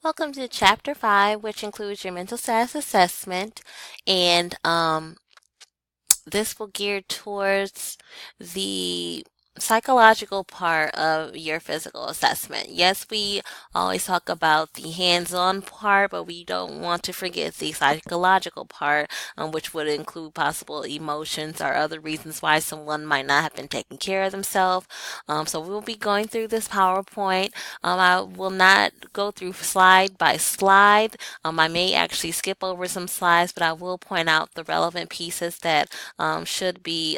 Welcome to Chapter 5, which includes your mental status assessment. And this will gear towards the psychological part of your physical assessment. Yes, we always talk about the hands-on part, but we don't want to forget the psychological part, which would include possible emotions or other reasons why someone might not have been taking care of themselves. So we'll be going through this PowerPoint. I will not go through slide by slide. I may actually skip over some slides, but I will point out the relevant pieces that should be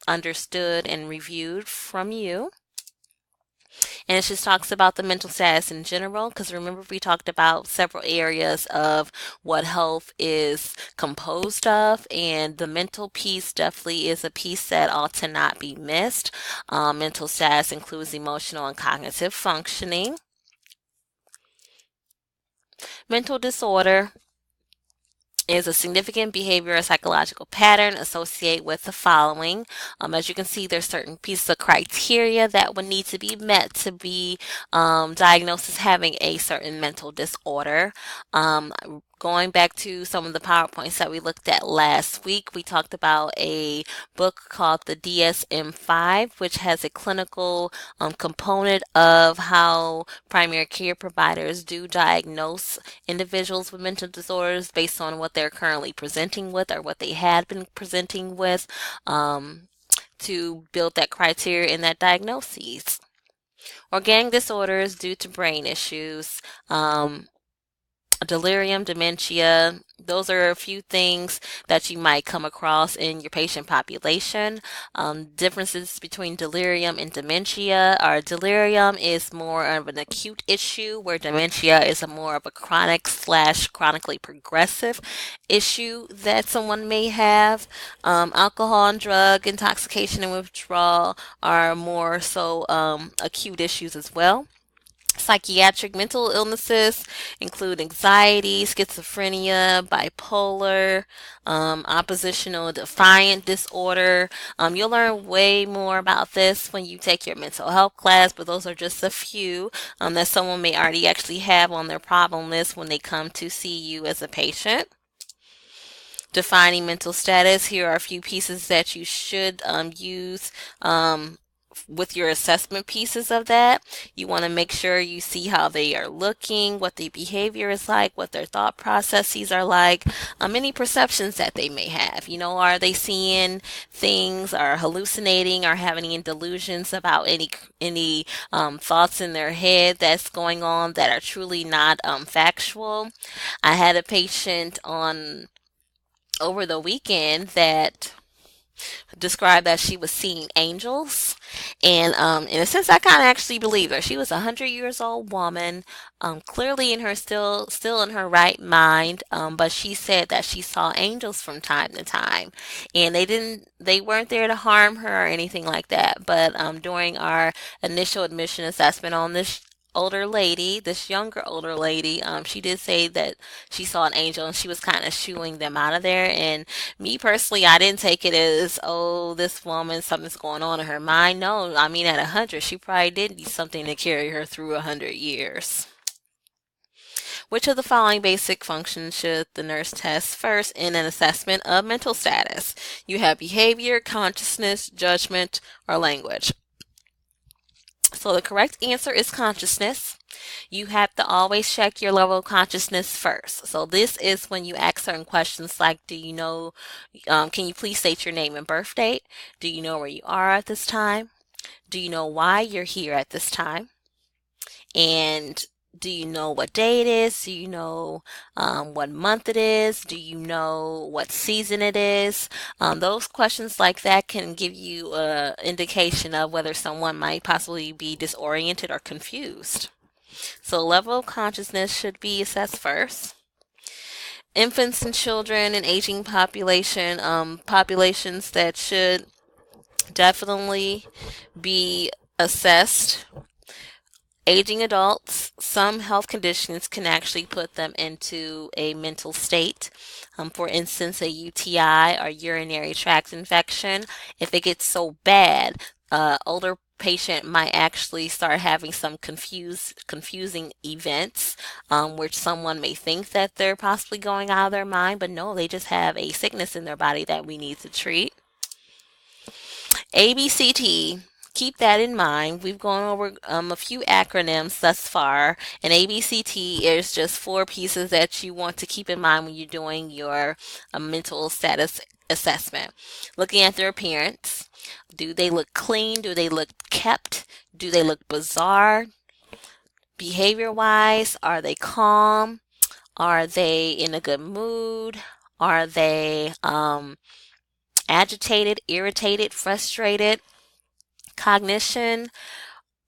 understood and reviewed from you. And it just talks about the mental status in general, because remember we talked about several areas of what health is composed of, and the mental piece definitely is a piece that ought to not be missed. Mental status includes emotional and cognitive functioning. Mental disorder is a significant behavior or psychological pattern associated with the following. As you can see, there's certain pieces of criteria that would need to be met to be diagnosed as having a certain mental disorder. Going back to some of the PowerPoints that we looked at last week, we talked about a book called the DSM-5, which has a clinical component of how primary care providers do diagnose individuals with mental disorders based on what they're currently presenting with or what they had been presenting with, to build that criteria in that diagnosis. Organic disorders due to brain issues, delirium, dementia. Those are a few things that you might come across in your patient population. Differences between delirium and dementia are delirium is more of an acute issue, where dementia is a more of a chronic slash chronically progressive issue that someone may have. Alcohol and drug intoxication and withdrawal are more so acute issues as well. Psychiatric mental illnesses include anxiety, schizophrenia, bipolar, oppositional defiant disorder. You'll learn way more about this when you take your mental health class, but those are just a few that someone may already actually have on their problem list when they come to see you as a patient. Defining mental status. Here are a few pieces that you should use with your assessment pieces of that. You want to make sure you see how they are looking, what the behavior is like, what their thought processes are like, any perceptions that they may have. Are they seeing things, are hallucinating, or having any delusions about any thoughts in their head that's going on that are truly not factual. I had a patient on over the weekend that described that she was seeing angels, and in a sense I kind of actually believe her. She was a 100 years old woman, clearly in her still in her right mind, but she said that she saw angels from time to time, and they weren't there to harm her or anything like that. But during our initial admission assessment on this younger older lady, she did say that she saw an angel and she was kind of shooing them out of there. And me personally, I didn't take it as, oh, this woman, something's going on in her mind. No, I mean, at 100, she probably did need something to carry her through 100 years. Which of the following basic functions should the nurse test first in an assessment of mental status? You have behavior, consciousness, judgment, or language. So the correct answer is consciousness. You have to always check your level of consciousness first. So this is when you ask certain questions like, do you know, can you please state your name and birth date? Do you know where you are at this time? Do you know why you're here at this time? And do you know what day it is? Do you know what month it is? Do you know what season it is? Those questions like that can give you an indication of whether someone might possibly be disoriented or confused. So level of consciousness should be assessed first. Infants and children and aging population, populations that should definitely be assessed. Aging adults, some health conditions can actually put them into a mental state. For instance, a UTI or urinary tract infection. If it gets so bad, older patient might actually start having some confusing events, which someone may think that they're possibly going out of their mind, but no, they just have a sickness in their body that we need to treat. ABCT, keep that in mind. We've gone over a few acronyms thus far, and ABCT is just four pieces that you want to keep in mind when you're doing your mental status assessment. Looking at their appearance. Do they look clean? Do they look kept? Do they look bizarre? Behavior wise, are they calm? Are they in a good mood? Are they agitated, irritated, frustrated? Cognition,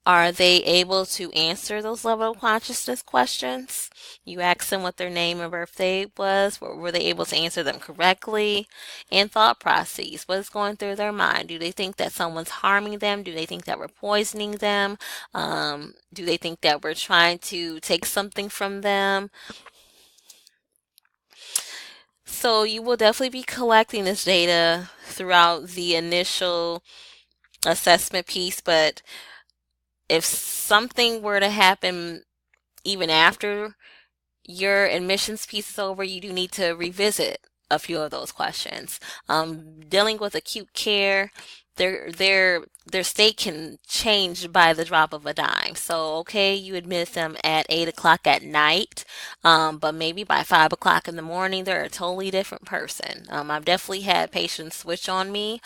are they able to answer those level of consciousness questions? You ask them what their name and birthday was. Were they able to answer them correctly? And thought processes. What is going through their mind? Do they think that someone's harming them? Do they think that we're poisoning them? Do they think that we're trying to take something from them? So you will definitely be collecting this data throughout the initial assessment piece, but if something were to happen even after your admissions piece is over, you do need to revisit a few of those questions. Dealing with acute care, their state can change by the drop of a dime. So, okay, you admit them at 8 o'clock at night, but maybe by 5 o'clock in the morning, they're a totally different person. I've definitely had patients switch on me.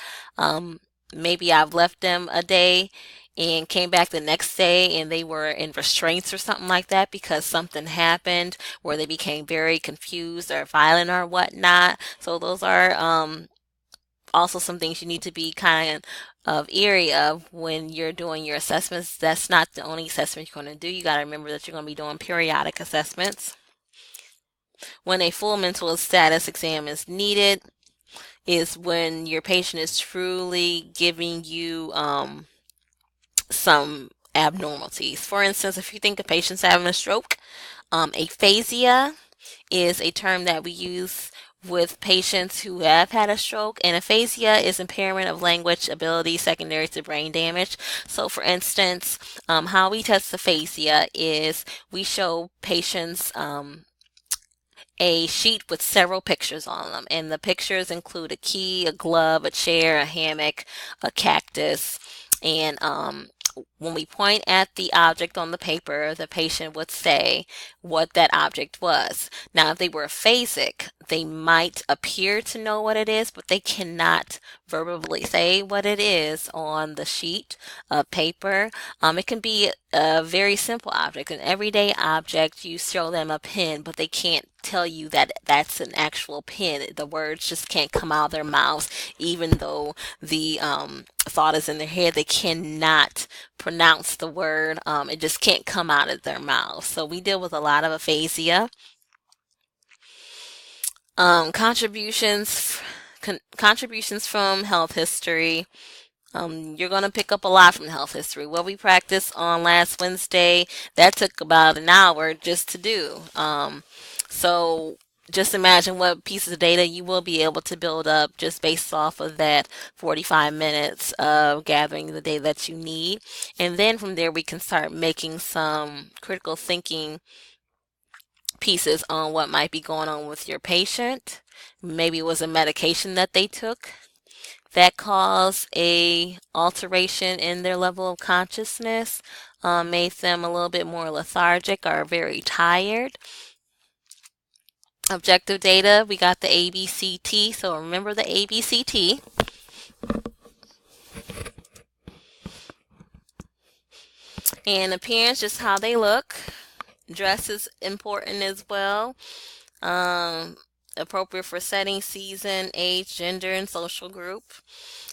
Maybe I've left them a day and came back the next day and they were in restraints or something like that because something happened where they became very confused or violent or whatnot. So those are also some things you need to be kind of eerie of when you're doing your assessments. That's not the only assessment you're going to do. You got to remember that you're going to be doing periodic assessments. When a full mental status exam is needed is when your patient is truly giving you some abnormalities. For instance, if you think a patient's having a stroke, aphasia is a term that we use with patients who have had a stroke, and aphasia is impairment of language ability secondary to brain damage. So, for instance, how we test aphasia is we show patients a sheet with several pictures on them, and the pictures include a key, a glove, a chair, a hammock, a cactus, and when we point at the object on the paper, the patient would say what that object was. Now, if they were aphasic, they might appear to know what it is, but they cannot verbally say what it is on the sheet of paper. It can be a very simple object, an everyday object. You show them a pen, but they can't tell you that that's an actual pen. The words just can't come out of their mouths, even though the thought is in their head. They cannot pronounce the word. It just can't come out of their mouth. So we deal with a lot of aphasia. Contributions from health history. You're going to pick up a lot from health history. What we practiced on last Wednesday, that took about an hour just to do. So just imagine what pieces of data you will be able to build up just based off of that 45 minutes of gathering the data that you need. And then from there, we can start making some critical thinking pieces on what might be going on with your patient. Maybe it was a medication that they took that caused a alteration in their level of consciousness, made them a little bit more lethargic or very tired. Objective data, we got the ABCT, so remember the ABCT. And appearance, just how they look. Dress is important as well. Appropriate for setting, season, age, gender, and social group.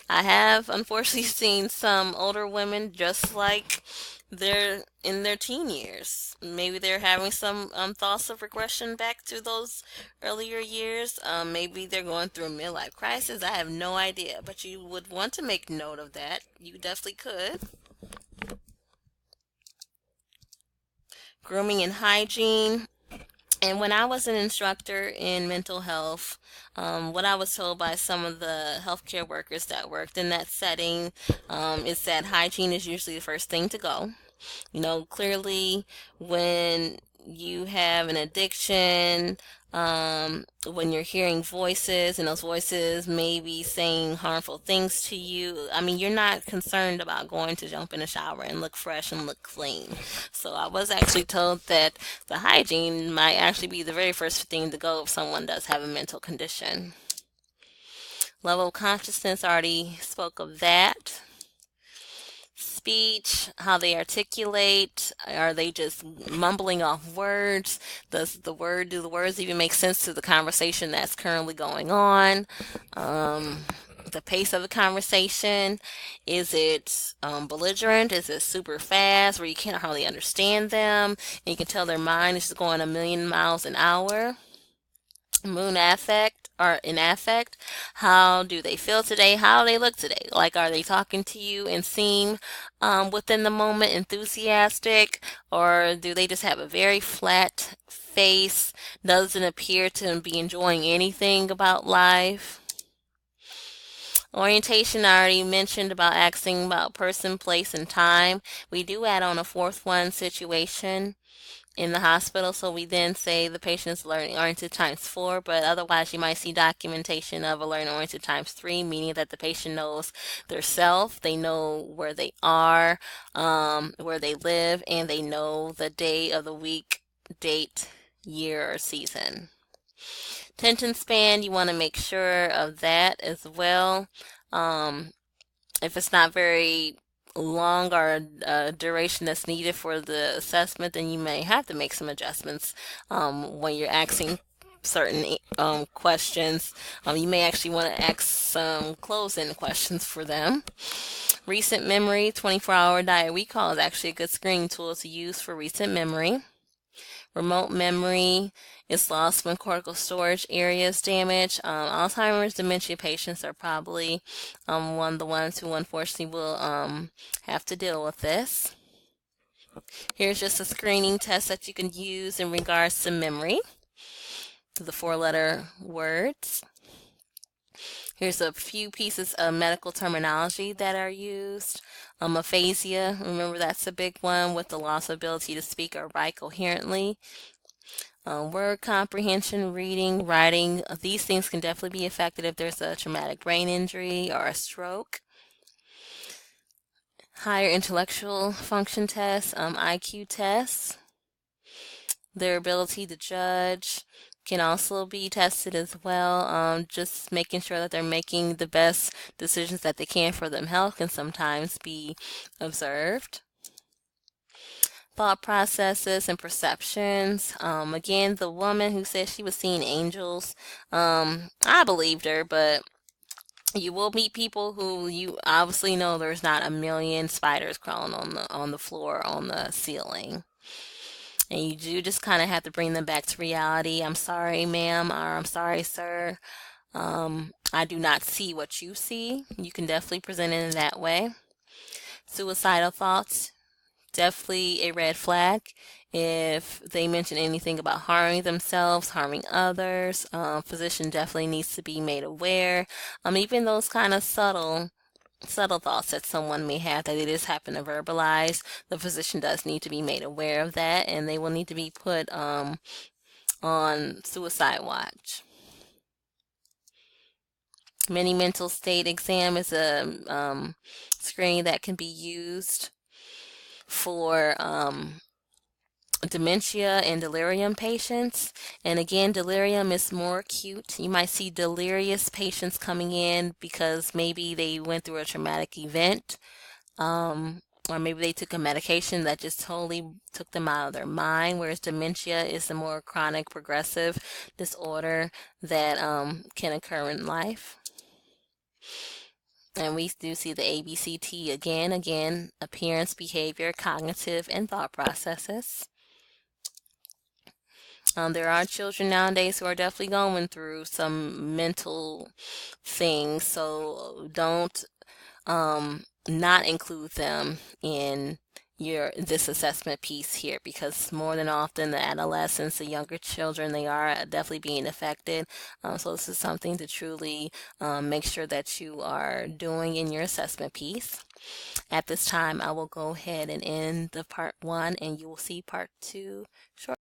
I have unfortunately seen some older women just like they're in their teen years. Maybe they're having some thoughts of regression back to those earlier years. Maybe they're going through a midlife crisis. I have no idea, but you would want to make note of that. You definitely could. Grooming and hygiene. And when I was an instructor in mental health, what I was told by some of the healthcare workers that worked in that setting is that hygiene is usually the first thing to go. Clearly, when you have an addiction, when you're hearing voices and those voices may be saying harmful things to you, I mean, you're not concerned about going to jump in the shower and look fresh and look clean. So I was actually told that the hygiene might actually be the very first thing to go if someone does have a mental condition. Level of consciousness, already spoke of that. Speech, how they articulate, are they just mumbling off words? Do the words even make sense to the conversation that's currently going on? The pace of the conversation, is it belligerent? Is it super fast where you can't hardly understand them and you can tell their mind is just going a million miles an hour? Moon affect or in affect, how do they feel today, how do they look today, like are they talking to you and seem within the moment enthusiastic, or do they just have a very flat face, doesn't appear to be enjoying anything about life? Orientation, I already mentioned about asking about person, place, and time. We do add on a fourth one, situation in the hospital. So we then say the patient is learning oriented times 4, but otherwise you might see documentation of a learning oriented times 3, meaning that the patient knows their self, they know where they are, where they live, and they know the day of the week, date, year, or season. Attention span, you want to make sure of that as well. Um, if it's not very long or duration that's needed for the assessment, then you may have to make some adjustments when you're asking certain questions. You may actually want to ask some close-in questions for them. Recent memory, 24-hour diary recall is actually a good screening tool to use for recent memory. Remote memory is lost when cortical storage area is damaged. Alzheimer's dementia patients are probably one of the ones who unfortunately will have to deal with this. Here's just a screening test that you can use in regards to memory, the 4-letter words. Here's a few pieces of medical terminology that are used. Aphasia, remember that's a big one, with the loss of ability to speak or write coherently. Word comprehension, reading, writing, these things can definitely be affected if there's a traumatic brain injury or a stroke. Higher intellectual function tests, IQ tests. Their ability to judge can also be tested as well. Just making sure that they're making the best decisions that they can for them health can sometimes be observed. Thought processes and perceptions. Again, the woman who said she was seeing angels, I believed her, but you will meet people who you obviously know there's not a million spiders crawling on the floor, on the ceiling. And you do just kind of have to bring them back to reality. I'm sorry, ma'am, or I'm sorry, sir. I do not see what you see. You can definitely present it in that way. Suicidal thoughts, definitely a red flag. If they mention anything about harming themselves, harming others, physician definitely needs to be made aware. Even those kind of subtle thoughts that someone may have that they just happen to verbalize, the physician does need to be made aware of that, and they will need to be put on suicide watch. Mini mental state exam is a screen that can be used for dementia and delirium patients. And again, delirium is more acute. You might see delirious patients coming in because maybe they went through a traumatic event, or maybe they took a medication that just totally took them out of their mind, whereas dementia is a more chronic progressive disorder that can occur in life. And we do see the ABCT again, appearance, behavior, cognitive, and thought processes. There are children nowadays who are definitely going through some mental things, so don't not include them in this assessment piece here, because more than often the adolescents, the younger children, they are definitely being affected. So this is something to truly make sure that you are doing in your assessment piece. At this time, I will go ahead and end the part 1, and you will see part 2 shortly.